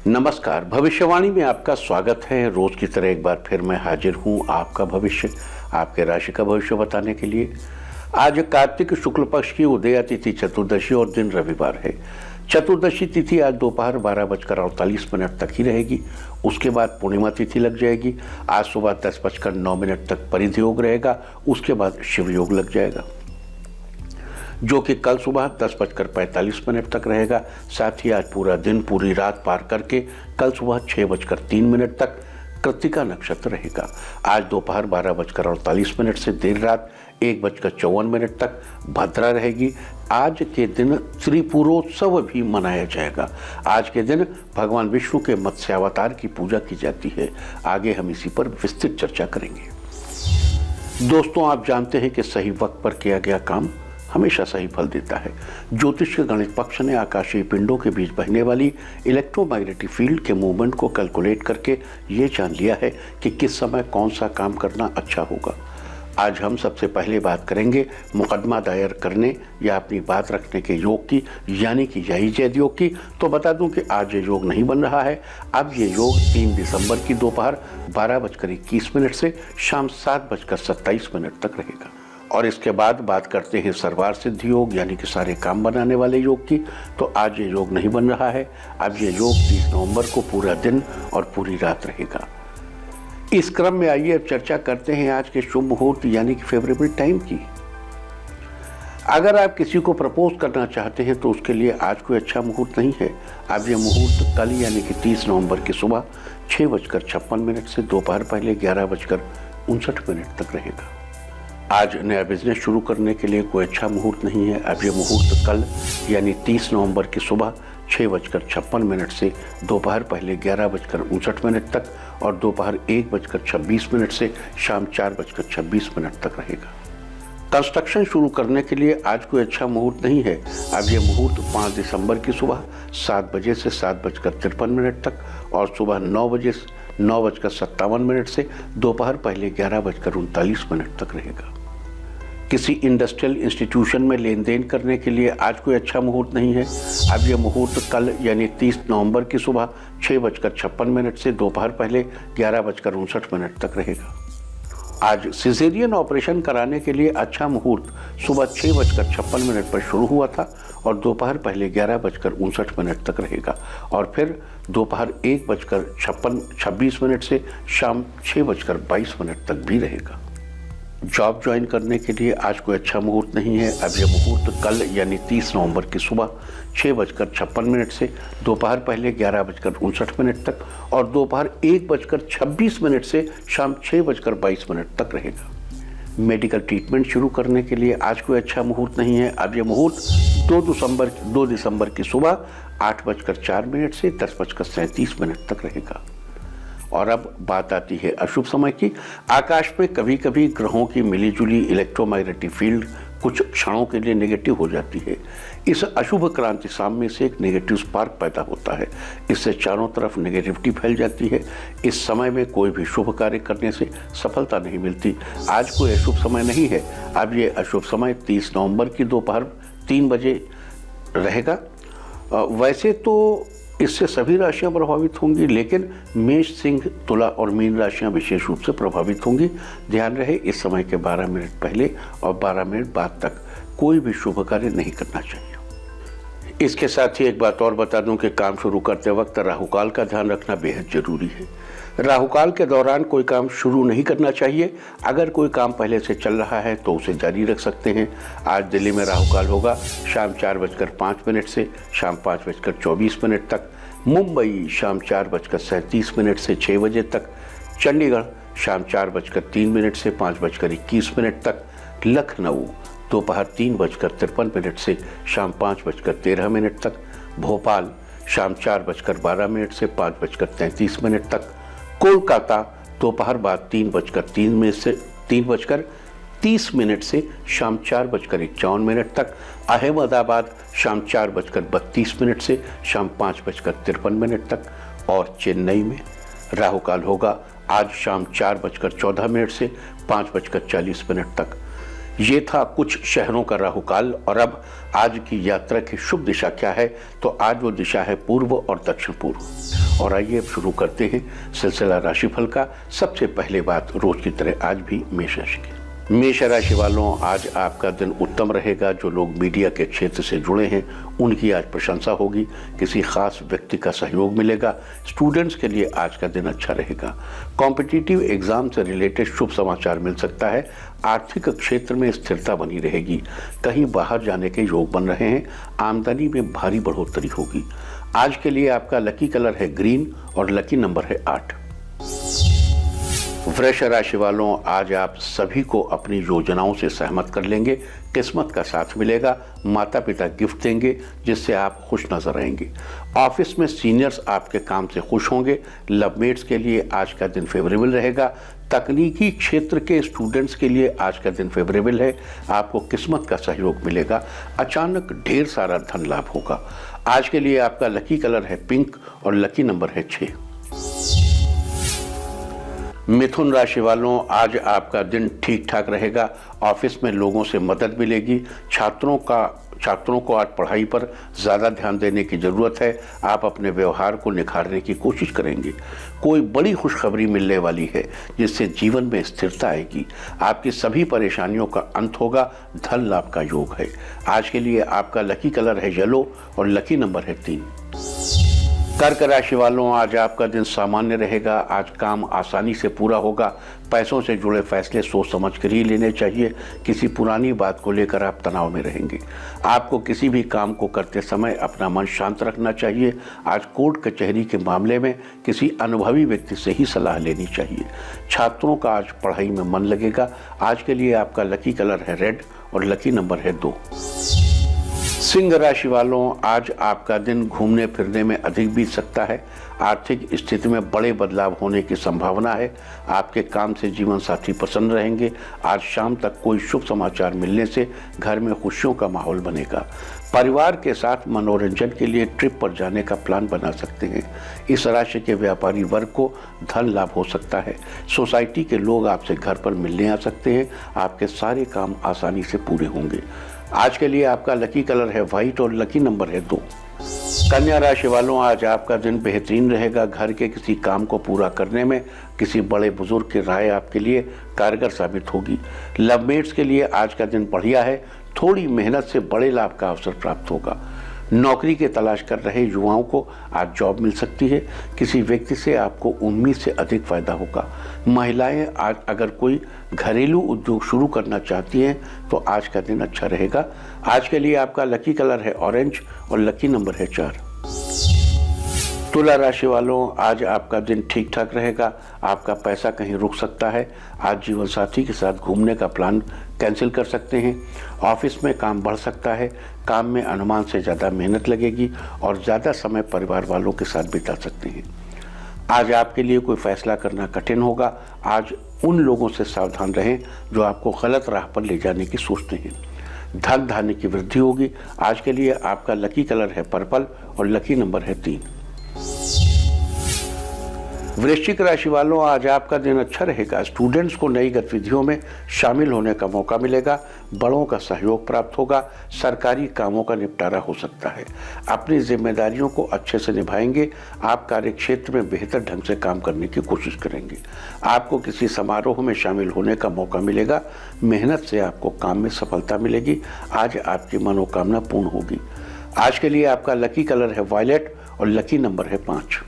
नमस्कार, भविष्यवाणी में आपका स्वागत है। रोज की तरह एक बार फिर मैं हाजिर हूं आपका भविष्य, आपके राशि का भविष्य बताने के लिए। आज कार्तिक शुक्ल पक्ष की उदया तिथि चतुर्दशी और दिन रविवार है। चतुर्दशी तिथि आज दोपहर 12:48 तक ही रहेगी। उसके बाद पूर्णिमा तिथि लग जाएगी। आज सुबह 10:09 तक परिधि योग रहेगा। उसके बाद शिव योग लग जाएगा, जो कि कल सुबह 10:45 तक रहेगा। साथ ही आज पूरा दिन पूरी रात पार करके कल सुबह 6:03 तक कृत्तिका नक्षत्र रहेगा। आज दोपहर 12:48 से देर रात 1:54 तक भद्रा रहेगी। आज के दिन त्रिपुरोत्सव भी मनाया जाएगा। आज के दिन भगवान विष्णु के मत्स्यावतार की पूजा की जाती है। आगे हम इसी पर विस्तृत चर्चा करेंगे। दोस्तों, आप जानते हैं कि सही वक्त पर किया गया काम हमेशा सही फल देता है। ज्योतिष के गणित पक्ष ने आकाशीय पिंडों के बीच बहने वाली इलेक्ट्रोमैग्नेटिक फील्ड के मूवमेंट को कैलकुलेट करके ये जान लिया है कि किस समय कौन सा काम करना अच्छा होगा। आज हम सबसे पहले बात करेंगे मुकदमा दायर करने या अपनी बात रखने के योग की, यानी कि यही जैद योग की। तो बता दूं कि आज ये योग नहीं बन रहा है। अब ये योग 3 दिसंबर की दोपहर 12:21 से शाम 7:27 तक रहेगा। और इसके बाद बात करते हैं सर्वार सिद्धि योग, यानी कि सारे काम बनाने वाले योग की। तो आज ये योग नहीं बन रहा है। अब ये योग 30 नवंबर को पूरा दिन और पूरी रात रहेगा। इस क्रम में आइए अब चर्चा करते हैं आज के शुभ मुहूर्त, यानी कि फेवरेबल टाइम की। अगर आप किसी को प्रपोज करना चाहते हैं तो उसके लिए आज कोई अच्छा मुहूर्त नहीं है। अब ये मुहूर्त कल यानी कि 30 नवंबर की सुबह 6:56 से दोपहर पहले 11:59 तक रहेगा। आज नया बिजनेस शुरू करने के लिए कोई अच्छा मुहूर्त नहीं है। अब ये मुहूर्त कल यानी 30 नवंबर की सुबह 6:56 से दोपहर पहले 11:59 तक और दोपहर 1:26 से शाम 4:26 तक रहेगा। कंस्ट्रक्शन शुरू करने के लिए आज कोई अच्छा मुहूर्त नहीं है। अब ये मुहूर्त 5 दिसंबर की सुबह 7 बजे से 7:53 तक और सुबह 9:57 से दोपहर पहले 11:39 तक रहेगा। किसी इंडस्ट्रियल इंस्टीट्यूशन में लेन देन करने के लिए आज कोई अच्छा मुहूर्त नहीं है। अब यह मुहूर्त कल यानी 30 नवंबर की सुबह 6:56 से दोपहर पहले 11:59 तक रहेगा। आज सिजेरियन ऑपरेशन कराने के लिए अच्छा मुहूर्त सुबह 6:56 पर शुरू हुआ था और दोपहर पहले 11:59 तक रहेगा और फिर दोपहर 1:26 से शाम 6:22 तक भी रहेगा। जॉब ज्वाइन करने के लिए आज कोई अच्छा मुहूर्त नहीं है। अब यह मुहूर्त कल यानी 30 नवंबर की सुबह 6:56 से दोपहर पहले 11:59 तक और दोपहर 1:26 से शाम 6:22 तक रहेगा। मेडिकल ट्रीटमेंट शुरू करने के लिए आज कोई अच्छा मुहूर्त नहीं है। अब यह मुहूर्त 2 दिसंबर की सुबह 8:04 से 10:37 तक रहेगा। और अब बात आती है अशुभ समय की। आकाश में कभी कभी ग्रहों की मिलीजुली इलेक्ट्रोमैग्नेटिक फील्ड कुछ क्षणों के लिए नेगेटिव हो जाती है। इस अशुभ क्रांति साम्य से एक नेगेटिव स्पार्क पैदा होता है। इससे चारों तरफ नेगेटिविटी फैल जाती है। इस समय में कोई भी शुभ कार्य करने से सफलता नहीं मिलती। आज कोई अशुभ समय नहीं है। अब ये अशुभ समय 30 नवंबर की दोपहर 3 बजे रहेगा। वैसे तो इससे सभी राशियां प्रभावित होंगी, लेकिन मेष, सिंह, तुला और मीन राशियां विशेष रूप से प्रभावित होंगी। ध्यान रहे, इस समय के 12 मिनट पहले और 12 मिनट बाद तक कोई भी शुभ कार्य नहीं करना चाहिए। इसके साथ ही एक बात और बता दूं कि काम शुरू करते वक्त राहुकाल का ध्यान रखना बेहद जरूरी है। राहुकाल के दौरान कोई काम शुरू नहीं करना चाहिए। अगर कोई काम पहले से चल रहा है तो उसे जारी रख सकते हैं। आज दिल्ली में राहुकाल होगा शाम 4:05 से शाम 5:24 तक। मुंबई शाम 4:37 से 6 बजे तक। चंडीगढ़ शाम 4:03 से 5:21 तक। लखनऊ दोपहर 3:53 से शाम 5:13 तक। भोपाल शाम 4:12 से 5:33 तक। कोलकाता दोपहर बाद 3:30 से शाम 4:51 तक। अहमदाबाद शाम 4:32 से शाम 5:53 तक। और चेन्नई में राहुकाल होगा आज शाम 4:14 से 5:40 तक। ये था कुछ शहरों का राहुकाल। और अब आज की यात्रा की शुभ दिशा क्या है, तो आज वो दिशा है पूर्व और दक्षिण पूर्व। और आइए अब शुरू करते हैं सिलसिला राशिफल का। सबसे पहले बात रोज की तरह आज भी मेष राशि की। मेष राशि वालों, आज आपका दिन उत्तम रहेगा। जो लोग मीडिया के क्षेत्र से जुड़े हैं उनकी आज प्रशंसा होगी। किसी खास व्यक्ति का सहयोग मिलेगा। स्टूडेंट्स के लिए आज का दिन अच्छा रहेगा। कॉम्पिटिटिव एग्जाम से रिलेटेड शुभ समाचार मिल सकता है। आर्थिक क्षेत्र में स्थिरता बनी रहेगी। कहीं बाहर जाने के योग बन रहे हैं। आमदनी में भारी बढ़ोतरी होगी। आज के लिए आपका लकी कलर है ग्रीन और लकी नंबर है 8। वृष राशि वालों, आज आप सभी को अपनी योजनाओं से सहमत कर लेंगे। किस्मत का साथ मिलेगा। माता पिता गिफ्ट देंगे जिससे आप खुश नजर आएंगे। ऑफिस में सीनियर्स आपके काम से खुश होंगे। लवमेट्स के लिए आज का दिन फेवरेबल रहेगा। तकनीकी क्षेत्र के स्टूडेंट्स के लिए आज का दिन फेवरेबल है। आपको किस्मत का सहयोग मिलेगा। अचानक ढेर सारा धन लाभ होगा। आज के लिए आपका लकी कलर है पिंक और लकी नंबर है 6। मिथुन राशि वालों, आज आपका दिन ठीक ठाक रहेगा। ऑफिस में लोगों से मदद मिलेगी। छात्रों को आज पढ़ाई पर ज़्यादा ध्यान देने की ज़रूरत है। आप अपने व्यवहार को निखारने की कोशिश करेंगे। कोई बड़ी खुशखबरी मिलने वाली है जिससे जीवन में स्थिरता आएगी। आपकी सभी परेशानियों का अंत होगा। धन लाभ का योग है। आज के लिए आपका लकी कलर है येलो और लकी नंबर है 3। कर्क राशि वालों, आज आपका दिन सामान्य रहेगा। आज काम आसानी से पूरा होगा। पैसों से जुड़े फैसले सोच समझ कर ही लेने चाहिए। किसी पुरानी बात को लेकर आप तनाव में रहेंगे। आपको किसी भी काम को करते समय अपना मन शांत रखना चाहिए। आज कोर्ट कचहरी के मामले में किसी अनुभवी व्यक्ति से ही सलाह लेनी चाहिए। छात्रों का आज पढ़ाई में मन लगेगा। आज के लिए आपका लकी कलर है रेड और लकी नंबर है 2। सिंह राशि वालों, आज आपका दिन घूमने फिरने में अधिक बीत सकता है। आर्थिक स्थिति में बड़े बदलाव होने की संभावना है। आपके काम से जीवन साथी प्रसन्न रहेंगे। आज शाम तक कोई शुभ समाचार मिलने से घर में खुशियों का माहौल बनेगा। परिवार के साथ मनोरंजन के लिए ट्रिप पर जाने का प्लान बना सकते हैं। इस राशि के व्यापारी वर्ग को धन लाभ हो सकता है। सोसाइटी के लोग आपसे घर पर मिलने आ सकते हैं। आपके सारे काम आसानी से पूरे होंगे। आज के लिए आपका लकी कलर है व्हाइट और लकी नंबर है 2। कन्या राशि वालों, आज आपका दिन बेहतरीन रहेगा। घर के किसी काम को पूरा करने में किसी बड़े बुजुर्ग की राय आपके लिए कारगर साबित होगी। लवमेट्स के लिए आज का दिन बढ़िया है। थोड़ी मेहनत से बड़े लाभ का अवसर प्राप्त होगा। नौकरी की तलाश कर रहे युवाओं को आज जॉब मिल सकती है। किसी व्यक्ति से आपको उम्मीद से अधिक फायदा होगा। महिलाएं आज अगर कोई घरेलू उद्योग शुरू करना चाहती हैं तो आज का दिन अच्छा रहेगा। आज के लिए आपका लकी कलर है ऑरेंज और लकी नंबर है 4। तुला राशि वालों, आज आपका दिन ठीक ठाक रहेगा। आपका पैसा कहीं रुक सकता है। आज जीवन साथी के साथ घूमने का प्लान कैंसिल कर सकते हैं। ऑफिस में काम बढ़ सकता है। काम में अनुमान से ज़्यादा मेहनत लगेगी और ज़्यादा समय परिवार वालों के साथ बिता सकते हैं। आज आपके लिए कोई फैसला करना कठिन होगा। आज उन लोगों से सावधान रहें जो आपको गलत राह पर ले जाने की सोचते हैं। धन धान्य की वृद्धि होगी। आज के लिए आपका लकी कलर है पर्पल और लकी नंबर है 3। वृश्चिक राशि वालों, आज आपका दिन अच्छा रहेगा। स्टूडेंट्स को नई गतिविधियों में शामिल होने का मौका मिलेगा। बड़ों का सहयोग प्राप्त होगा। सरकारी कामों का निपटारा हो सकता है। अपनी जिम्मेदारियों को अच्छे से निभाएंगे। आप कार्य क्षेत्र में बेहतर ढंग से काम करने की कोशिश करेंगे। आपको किसी समारोह में शामिल होने का मौका मिलेगा। मेहनत से आपको काम में सफलता मिलेगी। आज आपकी मनोकामना पूर्ण होगी। आज के लिए आपका लकी कलर है वायलेट और लकी नंबर है 5।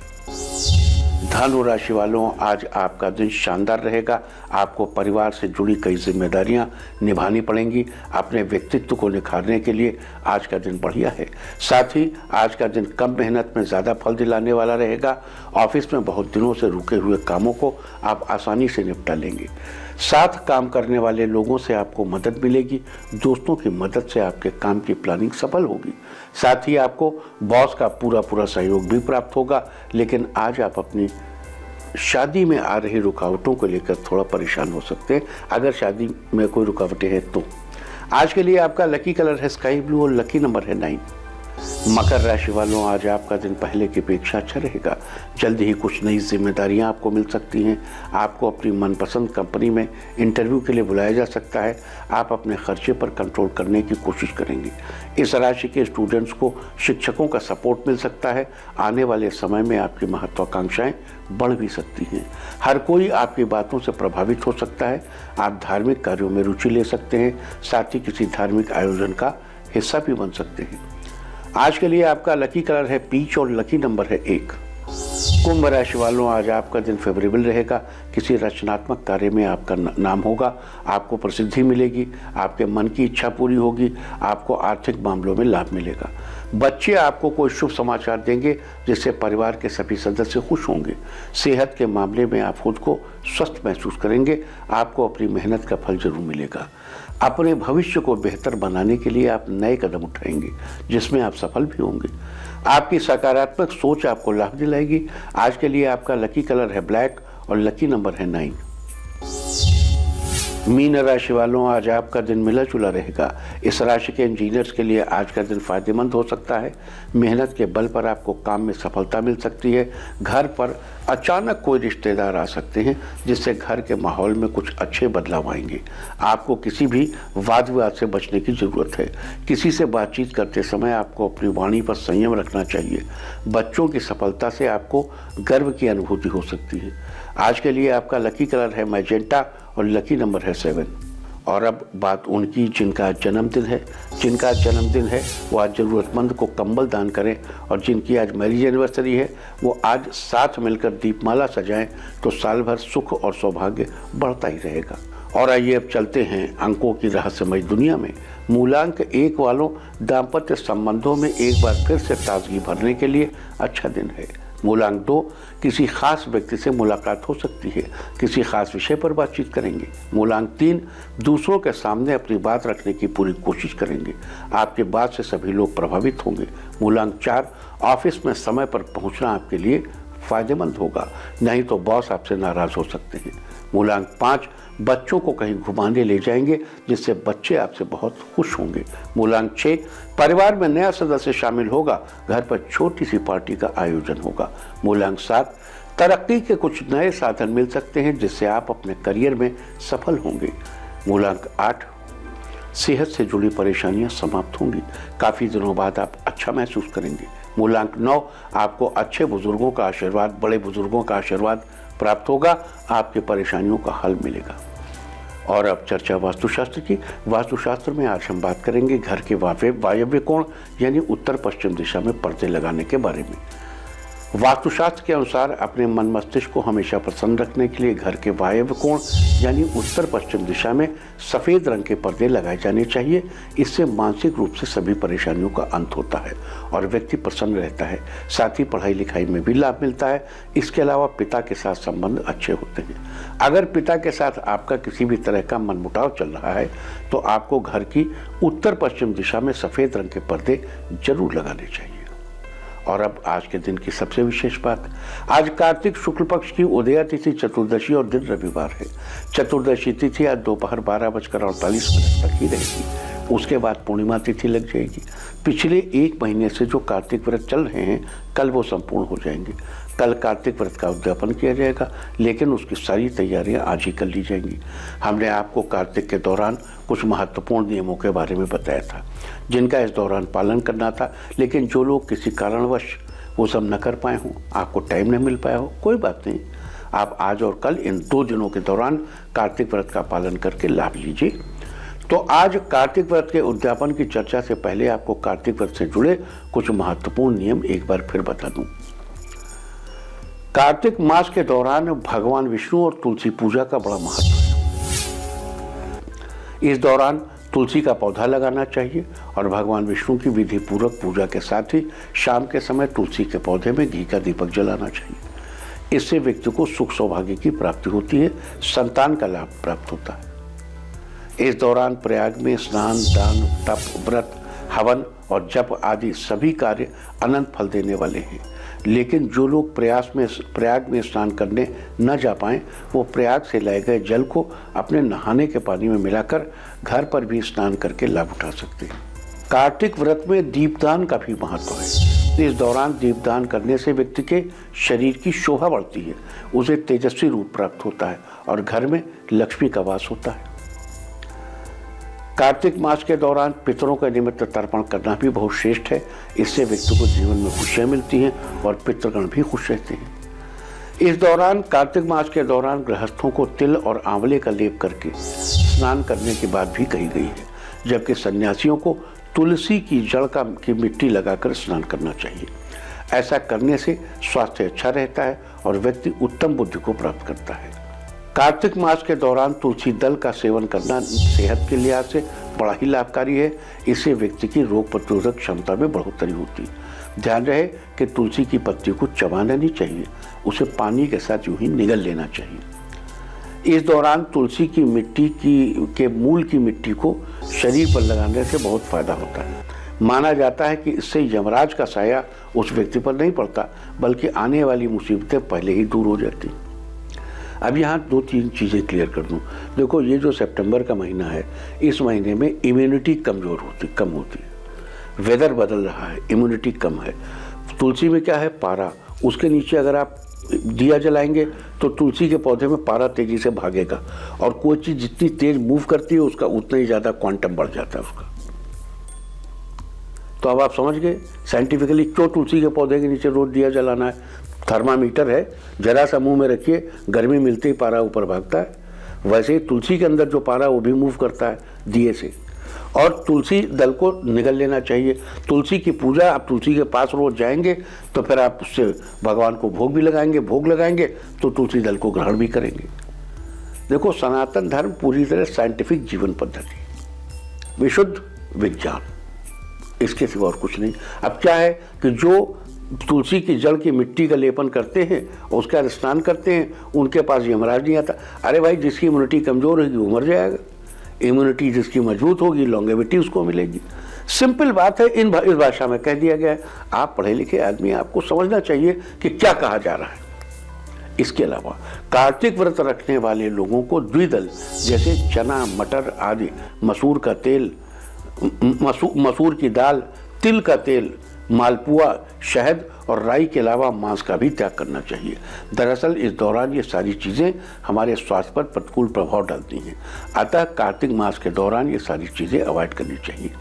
धनु राशि वालों, आज आपका दिन शानदार रहेगा। आपको परिवार से जुड़ी कई जिम्मेदारियां निभानी पड़ेंगी। अपने व्यक्तित्व को निखारने के लिए आज का दिन बढ़िया है। साथ ही आज का दिन कम मेहनत में ज़्यादा फल दिलाने वाला रहेगा। ऑफिस में बहुत दिनों से रुके हुए कामों को आप आसानी से निपटा लेंगे। साथ काम करने वाले लोगों से आपको मदद मिलेगी। दोस्तों की मदद से आपके काम की प्लानिंग सफल होगी। साथ ही आपको बॉस का पूरा सहयोग भी प्राप्त होगा। लेकिन आज आप अपनी शादी में आ रही रुकावटों को लेकर थोड़ा परेशान हो सकते हैं। अगर शादी में कोई रुकावटें हैं तो आज के लिए आपका लकी कलर है स्काई ब्लू और लकी नंबर है 9। मकर राशि वालों, आज आपका दिन पहले की अपेक्षा अच्छा रहेगा। जल्द ही कुछ नई जिम्मेदारियां आपको मिल सकती हैं। आपको अपनी मनपसंद कंपनी में इंटरव्यू के लिए बुलाया जा सकता है। आप अपने खर्चे पर कंट्रोल करने की कोशिश करेंगे। इस राशि के स्टूडेंट्स को शिक्षकों का सपोर्ट मिल सकता है। आने वाले समय में आपकी महत्वाकांक्षाएं बढ़ भी सकती हैं। हर कोई आपकी बातों से प्रभावित हो सकता है। आप धार्मिक कार्यों में रुचि ले सकते हैं, साथ ही किसी धार्मिक आयोजन का हिस्सा भी बन सकते हैं। आज के लिए आपका लकी कलर है पीच और लकी नंबर है 1। कुंभ राशि वालों, आज आपका दिन फेवरेबल रहेगा। किसी रचनात्मक कार्य में आपका नाम होगा। आपको प्रसिद्धि मिलेगी। आपके मन की इच्छा पूरी होगी। आपको आर्थिक मामलों में लाभ मिलेगा। बच्चे आपको कोई शुभ समाचार देंगे जिससे परिवार के सभी सदस्य खुश होंगे। सेहत के मामले में आप खुद को स्वस्थ महसूस करेंगे। आपको अपनी मेहनत का फल जरूर मिलेगा। अपने भविष्य को बेहतर बनाने के लिए आप नए कदम उठाएंगे जिसमें आप सफल भी होंगे। आपकी सकारात्मक सोच आपको लाभ दिलाएगी। आज के लिए आपका लकी कलर है ब्लैक और लकी नंबर है 9। मीन राशि वालों, आज आपका दिन मिला जुला रहेगा। इस राशि के इंजीनियर्स के लिए आज का दिन फायदेमंद हो सकता है। मेहनत के बल पर आपको काम में सफलता मिल सकती है। घर पर अचानक कोई रिश्तेदार आ सकते हैं जिससे घर के माहौल में कुछ अच्छे बदलाव आएंगे। आपको किसी भी वाद विवाद से बचने की जरूरत है। किसी से बातचीत करते समय आपको अपनी वाणी पर संयम रखना चाहिए। बच्चों की सफलता से आपको गर्व की अनुभूति हो सकती है। आज के लिए आपका लकी कलर है मैजेंटा और लकी नंबर है 7। और अब बात उनकी जिनका जन्मदिन है वो आज ज़रूरतमंद को कंबल दान करें। और जिनकी आज मैरिज एनिवर्सरी है वो आज साथ मिलकर दीपमाला सजाएं तो साल भर सुख और सौभाग्य बढ़ता ही रहेगा। और आइए अब चलते हैं अंकों की रहस्यमय दुनिया में। मूलांक 1 वालों, दाम्पत्य संबंधों में एक बार फिर से ताजगी भरने के लिए अच्छा दिन है। मूलांक 2, किसी खास व्यक्ति से मुलाकात हो सकती है। किसी खास विषय पर बातचीत करेंगे। मूलांक 3, दूसरों के सामने अपनी बात रखने की पूरी कोशिश करेंगे। आपके बात से सभी लोग प्रभावित होंगे। मूलांक 4, ऑफिस में समय पर पहुंचना आपके लिए फायदेमंद होगा, नहीं तो बॉस आपसे नाराज हो सकते हैं। मूलांक 5, बच्चों को कहीं घुमाने ले जाएंगे जिससे बच्चे आपसे बहुत खुश होंगे। मूलांक 6, परिवार में नया सदस्य शामिल होगा। घर पर छोटी सी पार्टी का आयोजन होगा। मूलांक 7, तरक्की के कुछ नए साधन मिल सकते हैं जिससे आप अपने करियर में सफल होंगे। मूलांक 8, सेहत से जुड़ी परेशानियां समाप्त होंगी। काफ़ी दिनों बाद आप अच्छा महसूस करेंगे। मूलांक 9, आपको अच्छे बुजुर्गों का आशीर्वाद, बड़े बुजुर्गों का आशीर्वाद प्राप्त होगा। आपके परेशानियों का हल मिलेगा। और अब चर्चा वास्तुशास्त्र की। वास्तुशास्त्र में आज हम बात करेंगे घर के वायव्य कोण यानी उत्तर पश्चिम दिशा में पर्दे लगाने के बारे में। वास्तुशास्त्र के अनुसार अपने मन मस्तिष्क को हमेशा प्रसन्न रखने के लिए घर के वायव्य कोण यानी उत्तर पश्चिम दिशा में सफ़ेद रंग के पर्दे लगाए जाने चाहिए। इससे मानसिक रूप से सभी परेशानियों का अंत होता है और व्यक्ति प्रसन्न रहता है। साथ ही पढ़ाई लिखाई में भी लाभ मिलता है। इसके अलावा पिता के साथ संबंध अच्छे होते हैं। अगर पिता के साथ आपका किसी भी तरह का मनमुटाव चल रहा है तो आपको घर की उत्तर पश्चिम दिशा में सफ़ेद रंग के पर्दे जरूर लगाने चाहिए। और अब आज के दिन की सबसे विशेष बात, आज कार्तिक शुक्ल पक्ष की उदया तिथि चतुर्दशी और दिन रविवार है। चतुर्दशी तिथि आज दोपहर 12:48 तक ही रहेगी। उसके बाद पूर्णिमा तिथि लग जाएगी। पिछले 1 महीने से जो कार्तिक व्रत चल रहे हैं कल वो संपूर्ण हो जाएंगे। कल कार्तिक व्रत का उद्यापन किया जाएगा, लेकिन उसकी सारी तैयारियां आज ही कर ली जाएंगी। हमने आपको कार्तिक के दौरान कुछ महत्वपूर्ण नियमों के बारे में बताया था जिनका इस दौरान पालन करना था, लेकिन जो लोग किसी कारणवश वो सब न कर पाए हों, आपको टाइम नहीं मिल पाया हो, कोई बात नहीं। आप आज और कल इन 2 दिनों के दौरान कार्तिक व्रत का पालन करके लाभ लीजिए। तो आज कार्तिक व्रत के उद्यापन की चर्चा से पहले आपको कार्तिक व्रत से जुड़े कुछ महत्वपूर्ण नियम एक बार फिर बता दूं। कार्तिक मास के दौरान भगवान विष्णु और तुलसी पूजा का बड़ा महत्व है। इस दौरान तुलसी का पौधा लगाना चाहिए और भगवान विष्णु की विधि पूर्वक पूजा के साथ ही शाम के समय तुलसी के पौधे में घी का दीपक जलाना चाहिए। इससे व्यक्ति को सुख सौभाग्य की प्राप्ति होती है, संतान का लाभ प्राप्त होता है। इस दौरान प्रयाग में स्नान, दान, तप, व्रत, हवन और जप आदि सभी कार्य अनंत फल देने वाले हैं। लेकिन जो लोग प्रयाग में स्नान करने न जा पाएं, वो प्रयाग से लाए गए जल को अपने नहाने के पानी में मिलाकर घर पर भी स्नान करके लाभ उठा सकते हैं। कार्तिक व्रत में दीपदान का भी महत्व है। इस दौरान दीपदान करने से व्यक्ति के शरीर की शोभा बढ़ती है, उसे तेजस्वी रूप प्राप्त होता है और घर में लक्ष्मी का वास होता है। कार्तिक मास के दौरान पितरों का निमित्त तर्पण करना भी बहुत श्रेष्ठ है। इससे व्यक्ति को जीवन में खुशियाँ मिलती हैं और पितृगण भी खुश रहते हैं। इस दौरान कार्तिक मास के दौरान गृहस्थों को तिल और आंवले का लेप करके स्नान करने की बात भी कही गई है, जबकि सन्यासियों को तुलसी की जड़ की मिट्टी लगाकर स्नान करना चाहिए। ऐसा करने से स्वास्थ्य अच्छा रहता है और व्यक्ति उत्तम बुद्धि को प्राप्त करता है। कार्तिक मास के दौरान तुलसी दल का सेवन करना सेहत के लिहाज से बड़ा ही लाभकारी है। इससे व्यक्ति की रोग प्रतिरोधक क्षमता में बढ़ोतरी होती है। ध्यान रहे कि तुलसी की पत्ती को चबाना नहीं चाहिए, उसे पानी के साथ यूं ही निगल लेना चाहिए। इस दौरान तुलसी की मिट्टी के मूल की मिट्टी को शरीर पर लगाने से बहुत फायदा होता है। माना जाता है कि इससे यमराज का साया उस व्यक्ति पर नहीं पड़ता, बल्कि आने वाली मुसीबतें पहले ही दूर हो जाती। अब यहाँ 2-3 चीज़ें क्लियर कर दूँ। देखो, ये जो सितंबर का महीना है, इस महीने में इम्यूनिटी कम होती है। वेदर बदल रहा है, इम्यूनिटी कम है। तुलसी में क्या है? पारा। उसके नीचे अगर आप दिया जलाएंगे तो तुलसी के पौधे में पारा तेजी से भागेगा, और कोई चीज़ जितनी तेज मूव करती है उसका उतना ही ज़्यादा क्वांटम बढ़ जाता है उसका। तो अब आप समझ गए साइंटिफिकली क्यों तुलसी के पौधे के नीचे रोज दिया जलाना है। थर्मामीटर है, जरा सा मुंह में रखिए, गर्मी मिलते ही पारा ऊपर भागता है। वैसे ही तुलसी के अंदर जो पारा वो भी मूव करता है दिए से। और तुलसी दल को निगल लेना चाहिए। तुलसी की पूजा, आप तुलसी के पास रोज जाएंगे तो फिर आप उससे भगवान को भोग भी लगाएंगे, भोग लगाएंगे तो तुलसी दल को ग्रहण भी करेंगे। देखो, सनातन धर्म पूरी तरह साइंटिफिक जीवन पद्धति, विशुद्ध विज्ञान, इसके सिवा और कुछ नहीं। अब क्या है कि जो तुलसी की जड़ की मिट्टी का लेपन करते हैं और उसके बाद स्नान करते हैं, उनके पास यमराज नहीं आता। अरे भाई, जिसकी इम्यूनिटी कमजोर होगी वो मर जाएगा, इम्यूनिटी जिसकी मजबूत होगी लॉन्गेविटी उसको मिलेगी। सिंपल बात है, इस भाषा में कह दिया गया है। आप पढ़े लिखे आदमी, आपको समझना चाहिए कि क्या कहा जा रहा है। इसके अलावा कार्तिक व्रत रखने वाले लोगों को द्विदल जैसे चना, मटर आदि, मसूर का तेल, मसूर की दाल, तिल का तेल, मालपुआ, शहद और राई के अलावा मांस का भी त्याग करना चाहिए। दरअसल इस दौरान ये सारी चीज़ें हमारे स्वास्थ्य पर प्रतिकूल प्रभाव डालती हैं, अतः कार्तिक मास के दौरान ये सारी चीज़ें अवॉइड करनी चाहिए।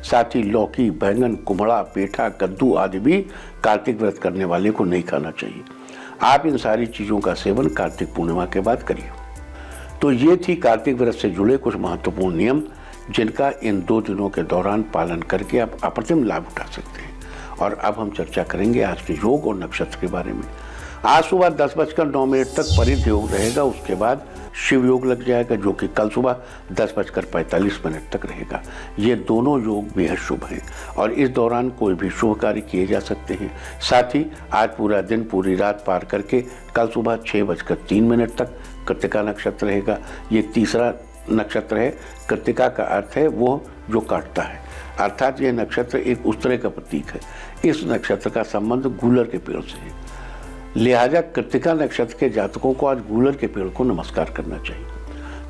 साथ ही लौकी, बैंगन, कुम्हड़ा, पेठा, कद्दू आदि भी कार्तिक व्रत करने वाले को नहीं खाना चाहिए। आप इन सारी चीज़ों का सेवन कार्तिक पूर्णिमा के बाद करिए। तो ये थी कार्तिक व्रत से जुड़े कुछ महत्वपूर्ण नियम, जिनका इन 2 दिनों के दौरान पालन करके आप अप्रतिम लाभ उठा सकते हैं। और अब हम चर्चा करेंगे आज के योग और नक्षत्र के बारे में। आज सुबह 10:09 तक परिध योग रहेगा, उसके बाद शिव योग लग जाएगा, जो कि कल सुबह 10:45 तक रहेगा। ये दोनों योग बेहद शुभ हैं और इस दौरान कोई भी शुभ कार्य किए जा सकते हैं। साथ ही आज पूरा दिन, पूरी रात पार करके कल सुबह 6:03 तक कृत्तिका नक्षत्र रहेगा। ये तीसरा नक्षत्र है। कृत्तिका का अर्थ है वो जो काटता है, अर्थात यह नक्षत्र एक उस तरह का प्रतीक है। इस नक्षत्र का संबंध गूलर के पेड़ से है, लिहाजा कृत्तिका नक्षत्र के जातकों को आज गूलर के पेड़ को नमस्कार करना चाहिए।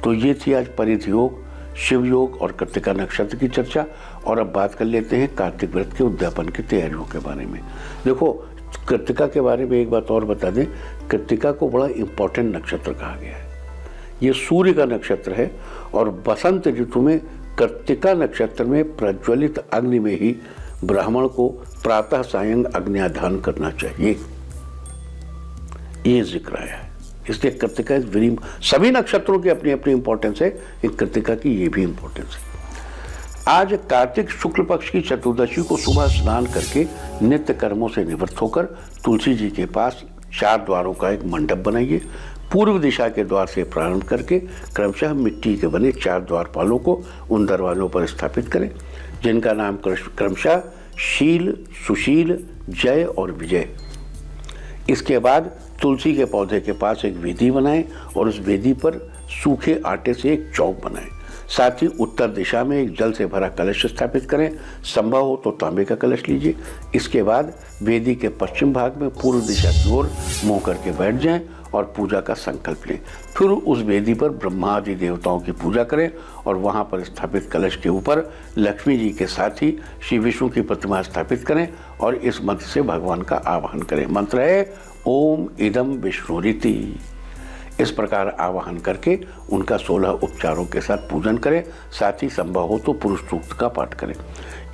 तो ये थी आज परिध योग, शिव योग और कृत्तिका नक्षत्र की चर्चा। और अब बात कर लेते हैं कार्तिक व्रत के उद्यापन की तैयारियों के बारे में। देखो, कृत्तिका के बारे में एक बात और बता दें, कृत्तिका को बड़ा इंपॉर्टेंट नक्षत्र कहा गया है। ये सूर्य का नक्षत्र है और बसंत ऋतु में कृत्तिका नक्षत्र में प्रज्वलित अग्नि में ही ब्राह्मण को प्रातः सायं अग्न्याधान करना चाहिए, ये जिक्र आया है। इसलिए कृत्तिका इज वेरी, सभी नक्षत्रों की अपनी अपनी इंपॉर्टेंस है, कृत्तिका की ये भी इंपॉर्टेंस है। आज कार्तिक शुक्ल पक्ष की चतुर्दशी को सुबह स्नान करके नित्य कर्मों से निवृत्त होकर तुलसी जी के पास 4 द्वारों का एक मंडप बनाइए। पूर्व दिशा के द्वार से प्रारंभ करके क्रमशः मिट्टी के बने 4 द्वारपालों को उन दरवाजों पर स्थापित करें, जिनका नाम क्रमशः शील, सुशील, जय और विजय। इसके बाद तुलसी के पौधे के पास एक वेदी बनाएं और उस वेदी पर सूखे आटे से एक चौक बनाएं। साथ ही उत्तर दिशा में एक जल से भरा कलश स्थापित करें, संभव हो तो तांबे का कलश लीजिए। इसके बाद वेदी के पश्चिम भाग में पूर्व दिशा की ओर मुँह करके बैठ जाएं और पूजा का संकल्प लें। फिर उस वेदी पर ब्रह्मा आदि देवताओं की पूजा करें और वहाँ पर स्थापित कलश के ऊपर लक्ष्मी जी के साथ ही श्री विष्णु की प्रतिमा स्थापित करें और इस मंत्र से भगवान का आवाहन करें। मंत्र है ओम इदम विष्णुरिति। इस प्रकार आवाहन करके उनका 16 उपचारों के साथ पूजन करें। साथ ही संभव हो तो पुरुष सूक्त का पाठ करें।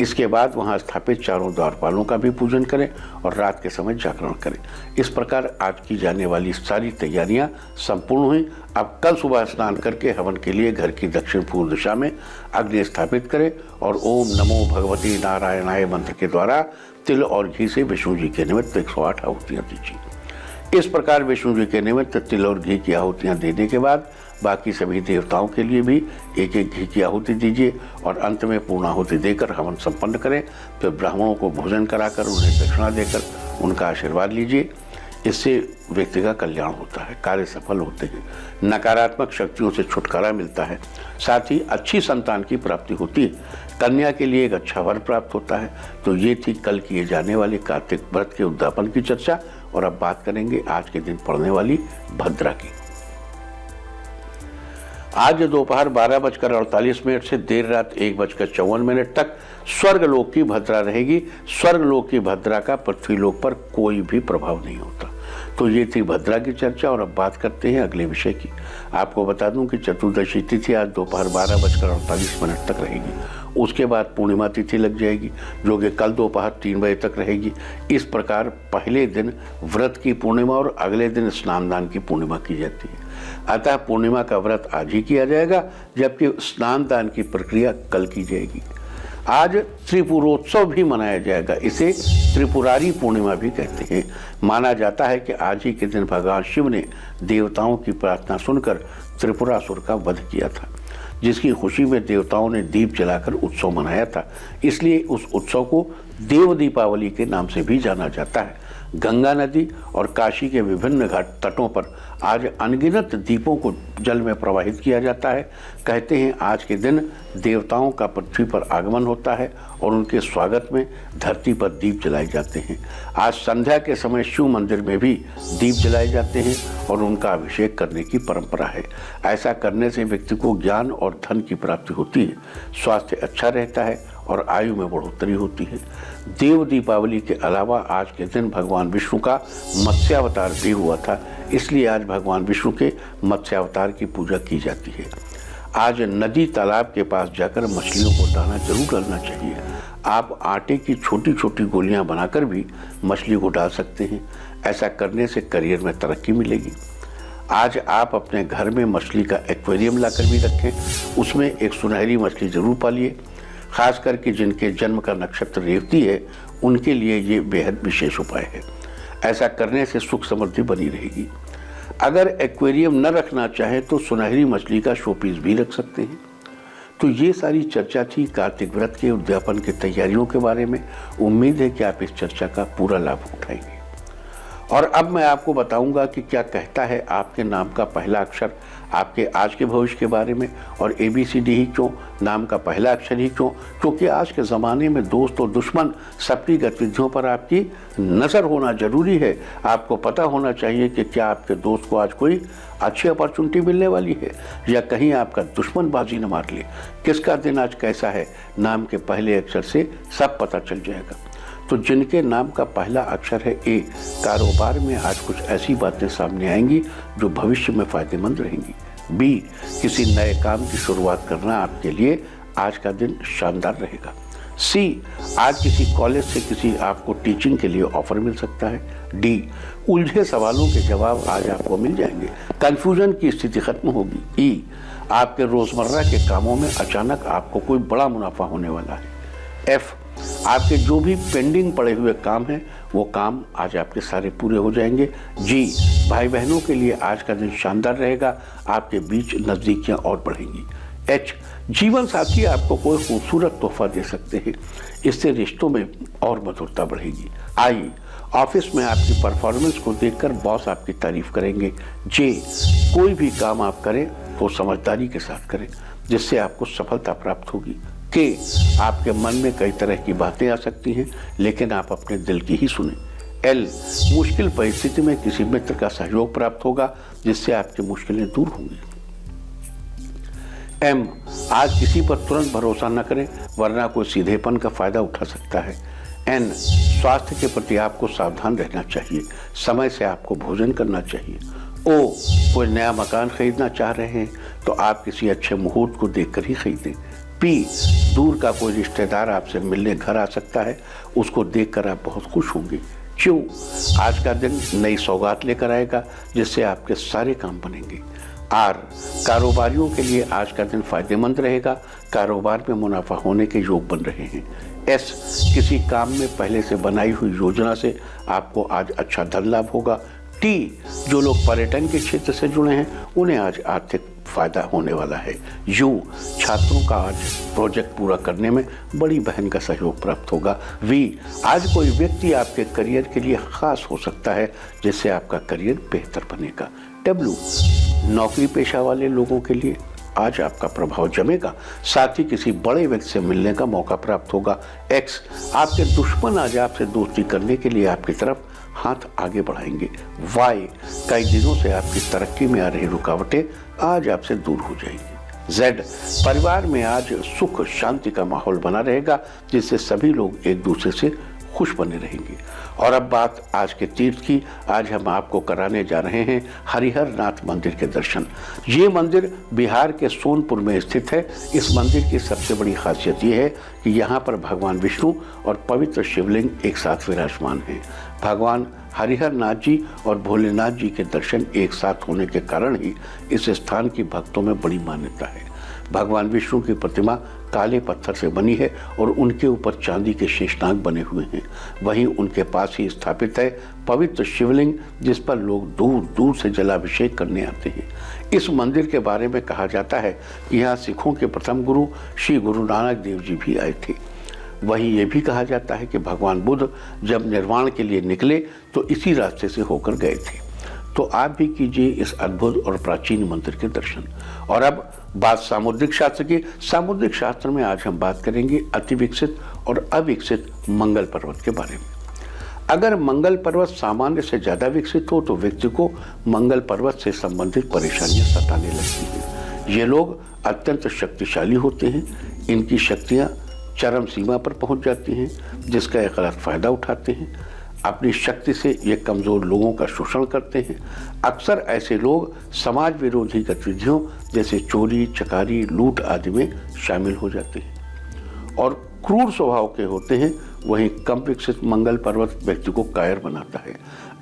इसके बाद वहां स्थापित चारों द्वारपालों का भी पूजन करें और रात के समय जागरण करें। इस प्रकार आज की जाने वाली सारी तैयारियां संपूर्ण हुई। अब कल सुबह स्नान करके हवन के लिए घर की दक्षिण पूर्व दिशा में अग्नि स्थापित करें और ओम नमो भगवती नारायणाय मंत्र के द्वारा तिल और घी से विष्णु जी के निमित्त 108 आहुतियां दीजिए। इस प्रकार विष्णु जी के निमित्त तिल और घी की आहुतियां देने के बाद बाकी सभी देवताओं के लिए भी एक एक घी की आहुति दीजिए और अंत में पूर्ण आहुति देकर हवन संपन्न करें। फिर ब्राह्मणों को भोजन कराकर उन्हें दक्षिणा देकर उनका आशीर्वाद लीजिए। इससे व्यक्ति का कल्याण होता है, कार्य सफल होते हैं, नकारात्मक शक्तियों से छुटकारा मिलता है, साथ ही अच्छी संतान की प्राप्ति होती है, कन्या के लिए एक अच्छा वर प्राप्त होता है। तो ये थी कल किए जाने वाले कार्तिक व्रत के उद्यापन की चर्चा। और अब बात करेंगे आज के दिन पड़ने वाली भद्रा की। आज दोपहर 12:48 से देर रात 1:54 तक स्वर्गलोक की भद्रा रहेगी। स्वर्गलोक की भद्रा का पृथ्वीलोक पर कोई भी प्रभाव नहीं होता। तो ये थी भद्रा की चर्चा। और अब बात करते हैं अगले विषय की। आपको बता दूं कि चतुर्दशी तिथि आज दोपहर 12:48 तक रहेगी। उसके बाद पूर्णिमा तिथि लग जाएगी जो कि कल दोपहर 3 बजे तक रहेगी। इस प्रकार पहले दिन व्रत की पूर्णिमा और अगले दिन स्नान दान की पूर्णिमा की जाती है। अतः पूर्णिमा का व्रत आज ही किया जाएगा जबकि स्नान दान की प्रक्रिया कल की जाएगी। आज त्रिपुरोत्सव भी मनाया जाएगा। इसे त्रिपुरारी पूर्णिमा भी कहते हैं। माना जाता है कि आज ही के दिन भगवान शिव ने देवताओं की प्रार्थना सुनकर त्रिपुरासुर का वध किया था, जिसकी खुशी में देवताओं ने दीप जलाकर उत्सव मनाया था। इसलिए उस उत्सव को देव दीपावली के नाम से भी जाना जाता है। गंगा नदी और काशी के विभिन्न घाट तटों पर आज अनगिनत दीपों को जल में प्रवाहित किया जाता है। कहते हैं आज के दिन देवताओं का पृथ्वी पर आगमन होता है और उनके स्वागत में धरती पर दीप जलाए जाते हैं। आज संध्या के समय शिव मंदिर में भी दीप जलाए जाते हैं और उनका अभिषेक करने की परंपरा है। ऐसा करने से व्यक्ति को ज्ञान और धन की प्राप्ति होती है, स्वास्थ्य अच्छा रहता है और आयु में बढ़ोतरी होती है। देव दीपावली के अलावा आज के दिन भगवान विष्णु का मत्स्यावतार भी हुआ था, इसलिए आज भगवान विष्णु के मत्स्यावतार की पूजा की जाती है। आज नदी तालाब के पास जाकर मछलियों को दाना जरूर डालना चाहिए। आप आटे की छोटी छोटी गोलियां बनाकर भी मछली को डाल सकते हैं। ऐसा करने से करियर में तरक्की मिलेगी। आज आप अपने घर में मछली का एक्वेरियम लाकर भी रखें। उसमें एक सुनहरी मछली जरूर पालिए। खास करके जिनके जन्म का नक्षत्र रेवती है उनके लिए ये बेहद विशेष उपाय है। ऐसा करने से सुख समृद्धि बनी रहेगी। अगर एक्वेरियम न रखना चाहे तो सुनहरी मछली का शोपीस भी रख सकते हैं। तो ये सारी चर्चा थी कार्तिक व्रत के उद्यापन की तैयारियों के बारे में। उम्मीद है कि आप इस चर्चा का पूरा लाभ उठाएंगे। और अब मैं आपको बताऊंगा कि क्या कहता है आपके नाम का पहला अक्षर आपके आज के भविष्य के बारे में। और ABCD ही क्यों, नाम का पहला अक्षर ही क्यों? क्योंकि आज के ज़माने में दोस्त और दुश्मन सबकी गतिविधियों पर आपकी नज़र होना जरूरी है। आपको पता होना चाहिए कि क्या आपके दोस्त को आज कोई अच्छी अपॉर्चुनिटी मिलने वाली है या कहीं आपका दुश्मन बाजी न मार ले। किसका दिन आज कैसा है, नाम के पहले अक्षर से सब पता चल जाएगा। तो जिनके नाम का पहला अक्षर है A, कारोबार में आज कुछ ऐसी बातें सामने आएंगी जो भविष्य में फायदेमंद रहेंगी। B, किसी नए काम की शुरुआत करना आपके लिए आज का दिन शानदार रहेगा। C, आज किसी कॉलेज से किसी आपको टीचिंग के लिए ऑफर मिल सकता है। D, उलझे सवालों के जवाब आज आपको मिल जाएंगे, कंफ्यूजन की स्थिति खत्म होगी। E, आपके रोजमर्रा के कामों में अचानक आपको कोई बड़ा मुनाफा होने वाला है। F, आपके जो भी पेंडिंग पड़े हुए काम हैं वो काम आज आपके सारे पूरे हो जाएंगे। G, भाई बहनों के लिए आज का दिन शानदार रहेगा, आपके बीच नजदीकियां और बढ़ेंगी। H, जीवन साथी आपको कोई खूबसूरत तोहफा दे सकते हैं, इससे रिश्तों में और मधुरता बढ़ेगी। I, ऑफिस में आपकी परफॉर्मेंस को देखकर बॉस आपकी तारीफ करेंगे। J, कोई भी काम आप करें तो समझदारी के साथ करें जिससे आपको सफलता प्राप्त होगी। K, आपके मन में कई तरह की बातें आ सकती हैं लेकिन आप अपने दिल की ही सुनें। एल, मुश्किल परिस्थिति में किसी मित्र का सहयोग प्राप्त होगा जिससे आपकी मुश्किलें दूर होंगी। एम, आज किसी पर तुरंत भरोसा न करें वरना कोई सीधेपन का फायदा उठा सकता है। एन, स्वास्थ्य के प्रति आपको सावधान रहना चाहिए, समय से आपको भोजन करना चाहिए। ओ, कोई नया मकान खरीदना चाह रहे हैं तो आप किसी अच्छे मुहूर्त को देखकर ही खरीदें। पी, दूर का कोई रिश्तेदार आपसे मिलने घर आ सकता है, उसको देखकर आप बहुत खुश होंगे। क्यों, आज का दिन नई सौगात लेकर आएगा जिससे आपके सारे काम बनेंगे। आर, कारोबारियों के लिए आज का दिन फायदेमंद रहेगा, कारोबार में मुनाफा होने के योग बन रहे हैं। एस, किसी काम में पहले से बनाई हुई योजना से आपको आज अच्छा धन लाभ होगा। टी, जो लोग पर्यटन के क्षेत्र से जुड़े हैं उन्हें आज आर्थिक फायदा होने वाला है। यू, छात्रों का आज प्रोजेक्ट पूरा करने में बड़ी बहन का सहयोग प्राप्त होगा। वी, आज कोई व्यक्ति आपके करियर के लिए खास हो सकता है जिससे आपका करियर बेहतर बनेगा। डब्ल्यू, नौकरी पेशा वाले लोगों के लिए आज आपका प्रभाव जमेगा, साथ ही किसी बड़े व्यक्ति से मिलने का मौका प्राप्त होगा। एक्स, आपके दुश्मन आज आपसे दोस्ती करने के लिए आपकी तरफ हाथ आगे बढ़ाएंगे। वाई, कई दिनों से आपकी तरक्की में आ रही रुकावटें आज आपसे दूर हो जाएंगी। जेड, परिवार में आज सुख शांति का माहौल बना रहेगा जिससे सभी लोग एक दूसरे से खुश बने रहेंगे। और अब बात आज के तीर्थ की। आज हम आपको कराने जा रहे हैं हरिहर नाथ मंदिर के दर्शन। ये मंदिर बिहार के सोनपुर में स्थित है। इस मंदिर की सबसे बड़ी खासियत ये है कि यहाँ पर भगवान विष्णु और पवित्र शिवलिंग एक साथ विराजमान हैं। भगवान हरिहर नाथ जी और भोलेनाथ जी के दर्शन एक साथ होने के कारण ही इस स्थान की भक्तों में बड़ी मान्यता है। भगवान विष्णु की प्रतिमा काले पत्थर से बनी है और उनके ऊपर चांदी के शेषनाग बने हुए हैं। वहीं उनके पास ही स्थापित है पवित्र शिवलिंग जिस पर लोग दूर दूर से जलाभिषेक करने आते हैं। इस मंदिर के बारे में कहा जाता है कि यहाँ सिखों के प्रथम गुरु श्री गुरु नानक देव जी भी आए थे। वहीं ये भी कहा जाता है कि भगवान बुद्ध जब निर्वाण के लिए निकले तो इसी रास्ते से होकर गए थे। तो आप भी कीजिए इस अद्भुत और प्राचीन मंदिर के दर्शन। और अब बात सामुद्रिक शास्त्र की। सामुद्रिक शास्त्र में आज हम बात करेंगे अति विकसित और अविकसित मंगल पर्वत के बारे में। अगर मंगल पर्वत सामान्य से ज़्यादा विकसित हो तो व्यक्ति को मंगल पर्वत से संबंधित परेशानियां सताने लगती हैं। ये लोग अत्यंत शक्तिशाली होते हैं। इनकी शक्तियाँ चरम सीमा पर पहुंच जाती हैं जिसका एक गलत फायदा उठाते हैं। अपनी शक्ति से ये कमज़ोर लोगों का शोषण करते हैं। अक्सर ऐसे लोग समाज विरोधी गतिविधियों जैसे चोरी चकारी लूट आदि में शामिल हो जाते हैं और क्रूर स्वभाव के होते हैं। वहीं कम विकसित मंगल पर्वत व्यक्ति को कायर बनाता है।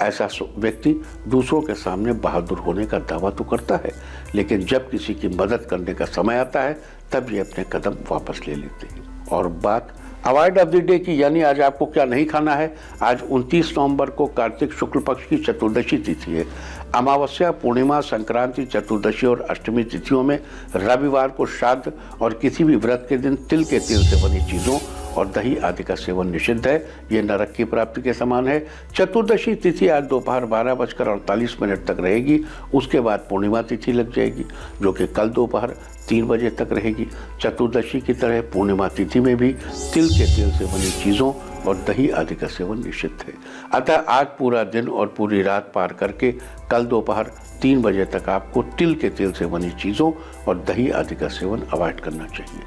ऐसा व्यक्ति दूसरों के सामने बहादुर होने का दावा तो करता है लेकिन जब किसी की मदद करने का समय आता है तब ये अपने कदम वापस ले लेते हैं। और बात अवॉइड ऑफ द डे की, यानी आज आपको क्या नहीं खाना है। आज 29 नवंबर को कार्तिक शुक्ल पक्ष की चतुर्दशी तिथि है। अमावस्या, पूर्णिमा, संक्रांति, चतुर्दशी और अष्टमी तिथियों में रविवार को श्राद्ध और किसी भी व्रत के दिन तिल के तेल से बनी चीज़ों और दही आदि का सेवन निषिद्ध है। ये नरक की प्राप्ति के समान है। चतुर्दशी तिथि आज दोपहर 12:48 तक रहेगी। उसके बाद पूर्णिमा तिथि लग जाएगी जो कि कल दोपहर 3 बजे तक रहेगी। चतुर्दशी की तरह पूर्णिमा तिथि में भी तिल के तेल से बनी चीज़ों और दही आदि का सेवन निषिद्ध है। अतः आज पूरा दिन और पूरी रात पार करके कल दोपहर 3 बजे तक आपको तिल के तेल से बनी चीज़ों और दही आदि का सेवन अवॉइड करना चाहिए।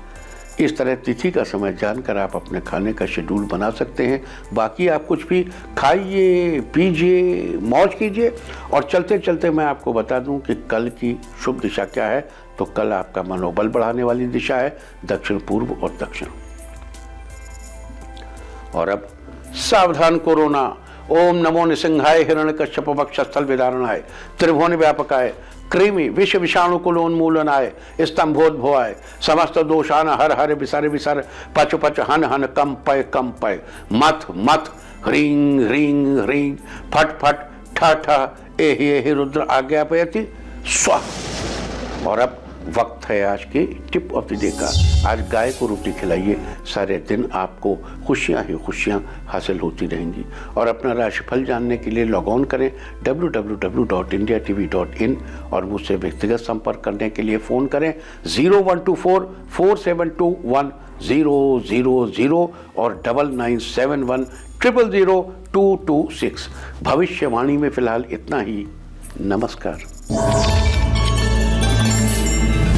इस तरह तिथि का समय जानकर आप अपने खाने का शेड्यूल बना सकते हैं। बाकी आप कुछ भी खाइए पीजिए मौज कीजिए। और चलते चलते मैं आपको बता दूं कि कल की शुभ दिशा क्या है। तो कल आपका मनोबल बढ़ाने वाली दिशा है दक्षिण पूर्व और दक्षिण। और अब सावधान कोरोना। ओम नमो निसिंहाय हिरण्यकश्यप वक्षस्थल विदारणाय त्रिभुवन व्यापकाय कृमि विष विषाणुकुलोन्मूलनाय स्तंभोद्भवाय समस्त दोषान हर हर विसर विसर पच पच हन हन कम पय मथ मथ ह्रीं ह्रीं ह्रीं फट फट ठ ठ एहि रुद्र आज्ञापयति स्वाहा। और अब वक्त है आज के टिप ऑफ द डे का। आज गाय को रोटी खिलाइए। सारे दिन आपको खुशियां ही खुशियां हासिल होती रहेंगी। और अपना राशिफल जानने के लिए लॉग ऑन करें www.indiatv.in और मुझसे व्यक्तिगत संपर्क करने के लिए फ़ोन करें 0124 4721 99710000 और 9971000226। भविष्यवाणी में फिलहाल इतना ही। नमस्कार।